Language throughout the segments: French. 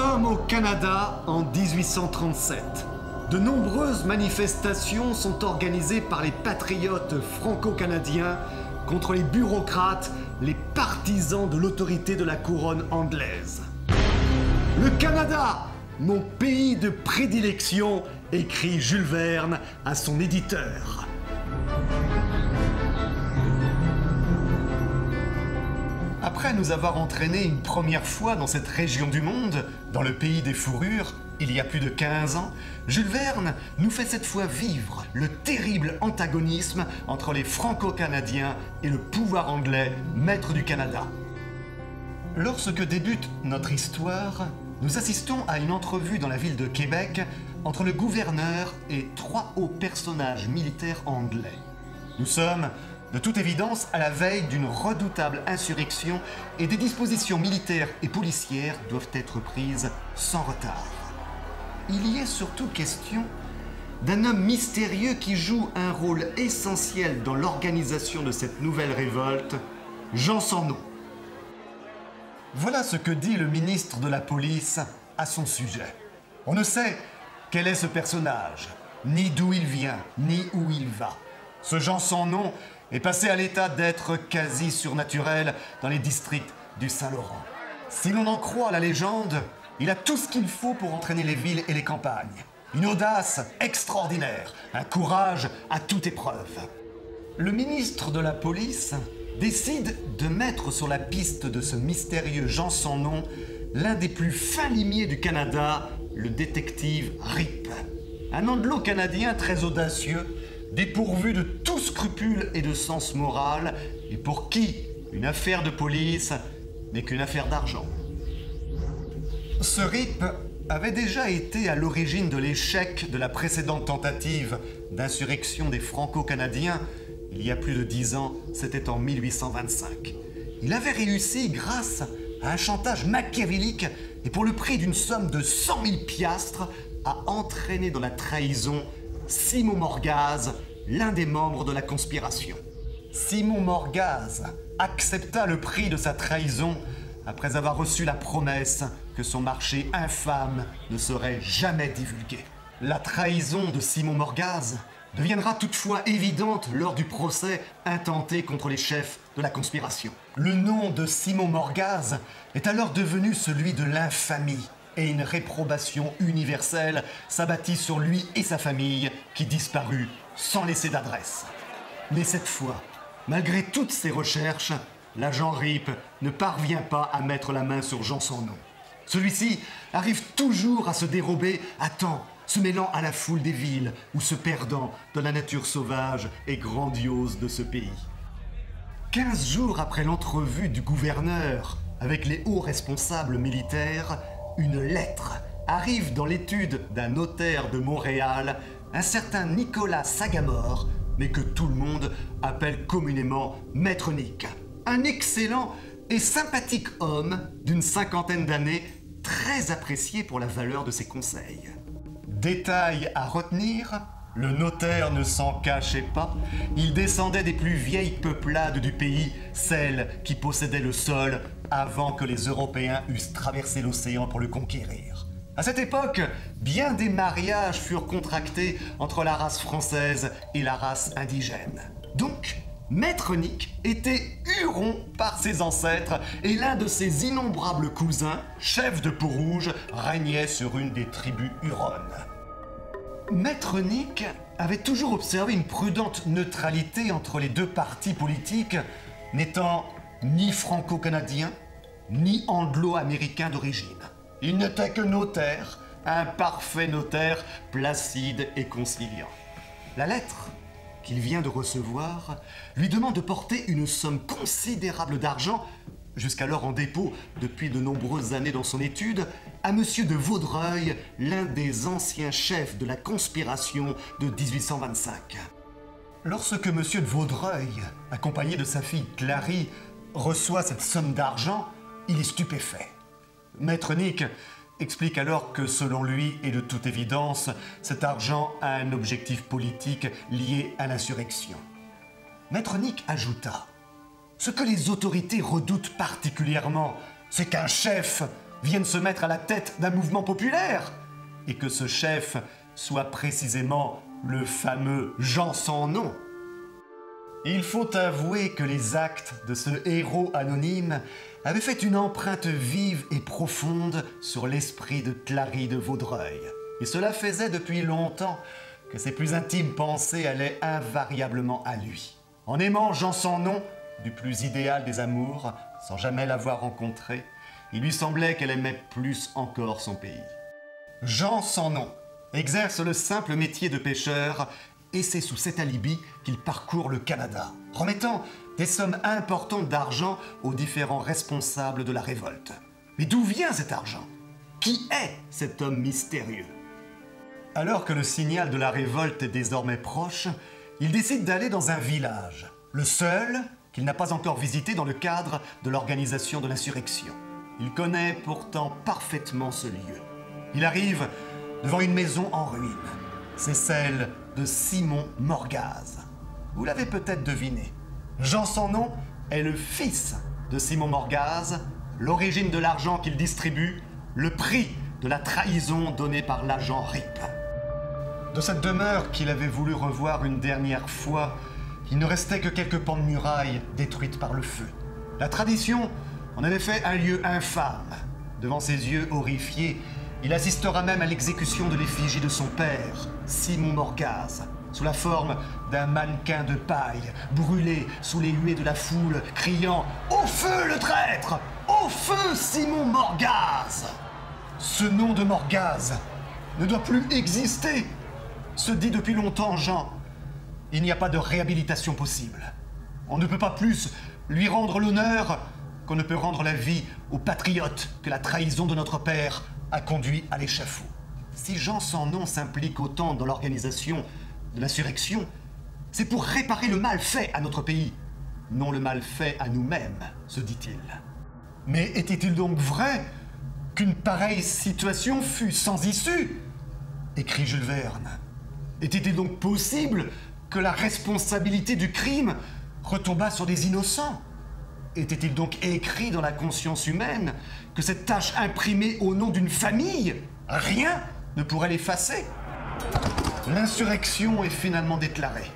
sommes au Canada en 1837. De nombreuses manifestations sont organisées par les patriotes franco-canadiens contre les bureaucrates, les partisans de l'autorité de la couronne anglaise. Le Canada, mon pays de prédilection, écrit Jules Verne à son éditeur. Après nous avoir entraînés une première fois dans cette région du monde, dans le pays des fourrures, il y a plus de 15 ans, Jules Verne nous fait cette fois vivre le terrible antagonisme entre les Franco-Canadiens et le pouvoir anglais, maître du Canada. Lorsque débute notre histoire, nous assistons à une entrevue dans la ville de Québec entre le gouverneur et 3 hauts personnages militaires anglais. Nous sommes, de toute évidence, à la veille d'une redoutable insurrection et des dispositions militaires et policières doivent être prises sans retard. Il y est surtout question d'un homme mystérieux qui joue un rôle essentiel dans l'organisation de cette nouvelle révolte, Jean sans nom. Voilà ce que dit le ministre de la Police à son sujet. On ne sait quel est ce personnage, ni d'où il vient, ni où il va. Ce Jean sans nom est passé à l'état d'être quasi surnaturel dans les districts du Saint-Laurent. Si l'on en croit la légende, il a tout ce qu'il faut pour entraîner les villes et les campagnes. Une audace extraordinaire, un courage à toute épreuve. Le ministre de la Police décide de mettre sur la piste de ce mystérieux Jean sans nom l'un des plus fins limiers du Canada, le détective Rip. Un anglo-canadien très audacieux, dépourvu de tout scrupule et de sens moral, et pour qui une affaire de police n'est qu'une affaire d'argent. Ce Rip avait déjà été à l'origine de l'échec de la précédente tentative d'insurrection des Franco-Canadiens. Il y a plus de 10 ans, c'était en 1825. Il avait réussi grâce à un chantage machiavélique et pour le prix d'une somme de 100 000 piastres à entraîner dans la trahison Simon Morgase, l'un des membres de la conspiration. Simon Morgase accepta le prix de sa trahison après avoir reçu la promesse que son marché infâme ne serait jamais divulgué. La trahison de Simon Morgase deviendra toutefois évidente lors du procès intenté contre les chefs de la conspiration. Le nom de Simon Morgase est alors devenu celui de l'infamie et une réprobation universelle s'abattit sur lui et sa famille qui disparut sans laisser d'adresse. Mais cette fois, malgré toutes ses recherches, l'agent Rip ne parvient pas à mettre la main sur Jean sans nom. Celui-ci arrive toujours à se dérober à temps, se mêlant à la foule des villes ou se perdant dans la nature sauvage et grandiose de ce pays. 15 jours après l'entrevue du gouverneur avec les hauts responsables militaires, une lettre arrive dans l'étude d'un notaire de Montréal, un certain Nicolas Sagamore, mais que tout le monde appelle communément Maître Nick. Un excellent et sympathique homme d'une 50aine d'années, très apprécié pour la valeur de ses conseils. Détail à retenir, le notaire ne s'en cachait pas. Il descendait des plus vieilles peuplades du pays, celles qui possédaient le sol avant que les Européens eussent traversé l'océan pour le conquérir. À cette époque, bien des mariages furent contractés entre la race française et la race indigène. Donc, Maître Nick était Huron par ses ancêtres et l'un de ses innombrables cousins, chef de Peau-Rouge, régnait sur une des tribus huronnes. Maître Nick avait toujours observé une prudente neutralité entre les deux partis politiques, n'étant ni franco-canadien, ni anglo-américain d'origine. Il n'était que notaire, un parfait notaire, placide et conciliant. La lettre qu'il vient de recevoir lui demande de porter une somme considérable d'argent, jusqu'alors en dépôt depuis de nombreuses années dans son étude, à Monsieur de Vaudreuil, l'un des anciens chefs de la conspiration de 1825. Lorsque Monsieur de Vaudreuil, accompagné de sa fille Clary, reçoit cette somme d'argent, il est stupéfait. Maître Nick explique alors que selon lui, et de toute évidence, cet argent a un objectif politique lié à l'insurrection. Maître Nick ajouta: « Ce que les autorités redoutent particulièrement, c'est qu'un chef vienne se mettre à la tête d'un mouvement populaire, et que ce chef soit précisément le fameux Jean sans nom. Il faut avouer que les actes de ce héros anonyme avaient fait une empreinte vive et profonde sur l'esprit de Clary de Vaudreuil. Et cela faisait depuis longtemps que ses plus intimes pensées allaient invariablement à lui. En aimant Jean sans nom, du plus idéal des amours, sans jamais l'avoir rencontré, il lui semblait qu'elle aimait plus encore son pays. Jean sans nom exerce le simple métier de pêcheur et c'est sous cet alibi qu'il parcourt le Canada, remettant des sommes importantes d'argent aux différents responsables de la révolte. Mais d'où vient cet argent? Qui est cet homme mystérieux? Alors que le signal de la révolte est désormais proche, il décide d'aller dans un village, le seul qu'il n'a pas encore visité dans le cadre de l'organisation de l'insurrection. Il connaît pourtant parfaitement ce lieu. Il arrive devant une maison en ruine. C'est celle de Simon Morgase. Vous l'avez peut-être deviné. Jean sans nom est le fils de Simon Morgase, l'origine de l'argent qu'il distribue, le prix de la trahison donnée par l'agent Rip. De cette demeure qu'il avait voulu revoir une dernière fois, il ne restait que quelques pans de murailles détruites par le feu. La tradition en avait fait un lieu infâme. Devant ses yeux horrifiés, il assistera même à l'exécution de l'effigie de son père, Simon Morgase, sous la forme d'un mannequin de paille, brûlé sous les huées de la foule, criant « Au feu le traître! Au feu Simon Morgase !» Ce nom de Morgase ne doit plus exister, se dit depuis longtemps Jean. Il n'y a pas de réhabilitation possible. On ne peut pas plus lui rendre l'honneur qu'on ne peut rendre la vie aux patriotes que la trahison de notre père a conduit à l'échafaud. Si Jean sans nom s'implique autant dans l'organisation de l'insurrection, c'est pour réparer le mal fait à notre pays, non le mal fait à nous-mêmes, se dit-il. Mais était-il donc vrai qu'une pareille situation fût sans issue? Écrit Jules Verne. Était-il donc possible que la responsabilité du crime retombât sur des innocents? Était-il donc écrit dans la conscience humaine que cette tâche imprimée au nom d'une famille, rien ne pourrait l'effacer? L'insurrection est finalement déclarée.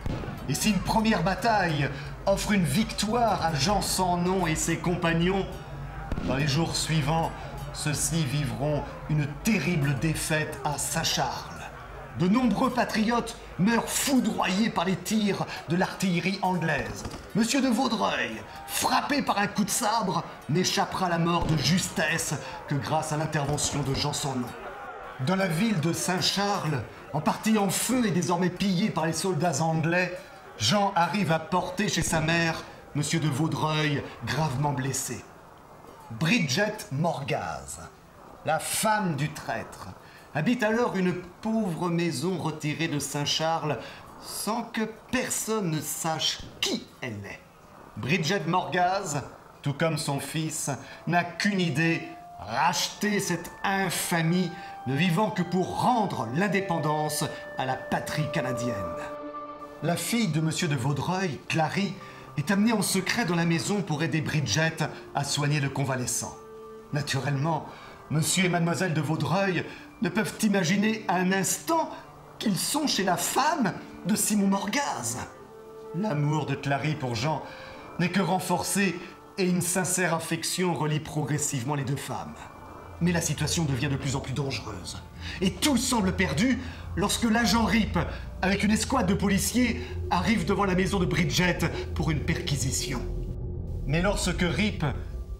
Et si une première bataille offre une victoire à Jean sans nom et ses compagnons, dans les jours suivants, ceux-ci vivront une terrible défaite à Saint-Charles. De nombreux patriotes meurent foudroyés par les tirs de l'artillerie anglaise. Monsieur de Vaudreuil, frappé par un coup de sabre, n'échappera à la mort de justesse que grâce à l'intervention de Jean sans nom. Dans la ville de Saint-Charles, en partie en feu et désormais pillée par les soldats anglais, Jean arrive à porter chez sa mère Monsieur de Vaudreuil, gravement blessé. Bridget Morgase, la femme du traître, habite alors une pauvre maison retirée de Saint-Charles sans que personne ne sache qui elle est. Bridget Morgase, tout comme son fils, n'a qu'une idée, racheter cette infamie, ne vivant que pour rendre l'indépendance à la patrie canadienne. La fille de Monsieur de Vaudreuil, Clary, est amenée en secret dans la maison pour aider Bridget à soigner le convalescent. Naturellement, Monsieur et Mademoiselle de Vaudreuil ne peuvent imaginer un instant qu'ils sont chez la femme de Simon Morgase. L'amour de Clary pour Jean n'est que renforcé et une sincère affection relie progressivement les deux femmes. Mais la situation devient de plus en plus dangereuse. Et tout semble perdu lorsque l'agent Rip, avec une escouade de policiers, arrive devant la maison de Bridget pour une perquisition. Mais lorsque Rip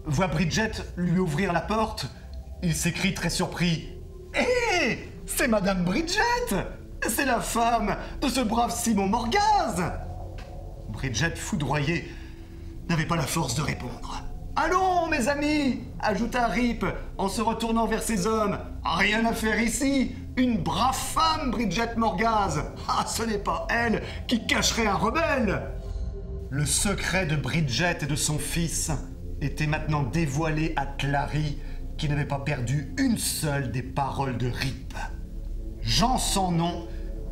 voit Bridget lui ouvrir la porte, il s'écrie très surpris « Hé, c'est Madame Bridget! C'est la femme de ce brave Simon Morgase !» Bridget, foudroyée, n'avait pas la force de répondre. « Allons, mes amis !» ajouta Rip en se retournant vers ses hommes. « Rien à faire ici! Une brave femme, Bridget Morgase! Ah, ce n'est pas elle qui cacherait un rebelle !» Le secret de Bridget et de son fils était maintenant dévoilé à Clary, qui n'avait pas perdu une seule des paroles de Rip. Jean sans nom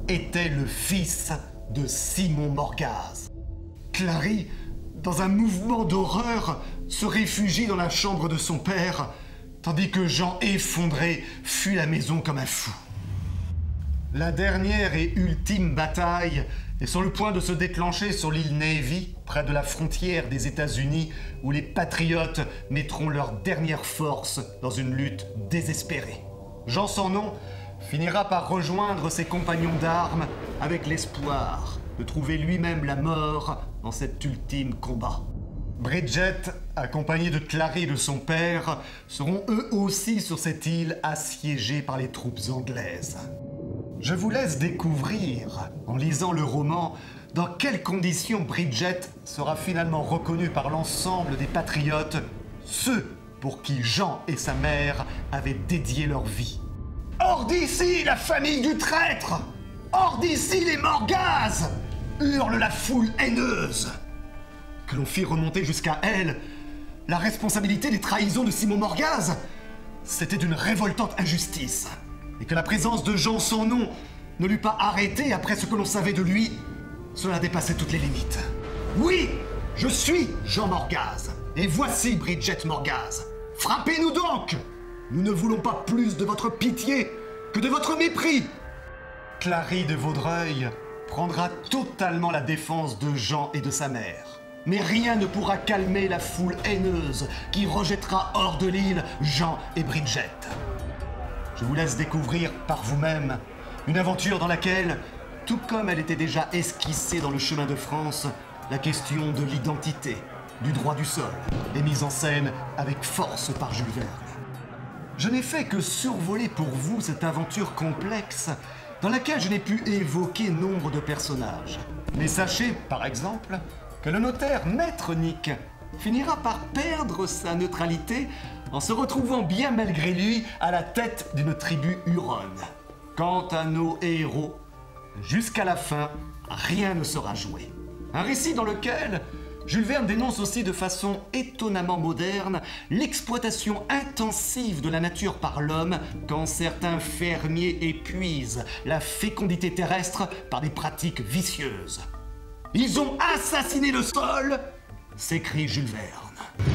était le fils de Simon Morgase. Clary, dans un mouvement d'horreur, se réfugie dans la chambre de son père tandis que Jean, effondré, fuit la maison comme un fou. La dernière et ultime bataille est sur le point de se déclencher sur l'île Navy, près de la frontière des États-Unis, où les patriotes mettront leur dernière force dans une lutte désespérée. Jean sans nom finira par rejoindre ses compagnons d'armes avec l'espoir de trouver lui-même la mort dans cet ultime combat. Bridget, accompagnée de Clary et de son père, seront eux aussi sur cette île assiégée par les troupes anglaises. Je vous laisse découvrir, en lisant le roman, dans quelles conditions Bridget sera finalement reconnue par l'ensemble des patriotes, ceux pour qui Jean et sa mère avaient dédié leur vie. Hors d'ici, la famille du traître! Hors d'ici, les Morgaz! Hurle la foule haineuse. Que l'on fit remonter jusqu'à elle la responsabilité des trahisons de Simon Morgaz, c'était d'une révoltante injustice. Et que la présence de Jean sans nom ne l'eût pas arrêté après ce que l'on savait de lui, cela dépassait toutes les limites. Oui, je suis Jean Morgaz, et voici Bridget Morgaz. Frappez-nous donc! Nous ne voulons pas plus de votre pitié que de votre mépris. Clary de Vaudreuil prendra totalement la défense de Jean et de sa mère. Mais rien ne pourra calmer la foule haineuse qui rejettera hors de l'île Jean et Bridget. Je vous laisse découvrir par vous-même une aventure dans laquelle, tout comme elle était déjà esquissée dans le chemin de France, la question de l'identité, du droit du sol, est mise en scène avec force par Jules Verne. Je n'ai fait que survoler pour vous cette aventure complexe dans laquelle je n'ai pu évoquer nombre de personnages. Mais sachez, par exemple, que le notaire Maître Nick finira par perdre sa neutralité en se retrouvant bien malgré lui à la tête d'une tribu huronne. Quant à nos héros, jusqu'à la fin, rien ne sera joué. Un récit dans lequel Jules Verne dénonce aussi de façon étonnamment moderne l'exploitation intensive de la nature par l'homme quand certains fermiers épuisent la fécondité terrestre par des pratiques vicieuses. Ils ont assassiné le sol, s'écrie Jules Verne.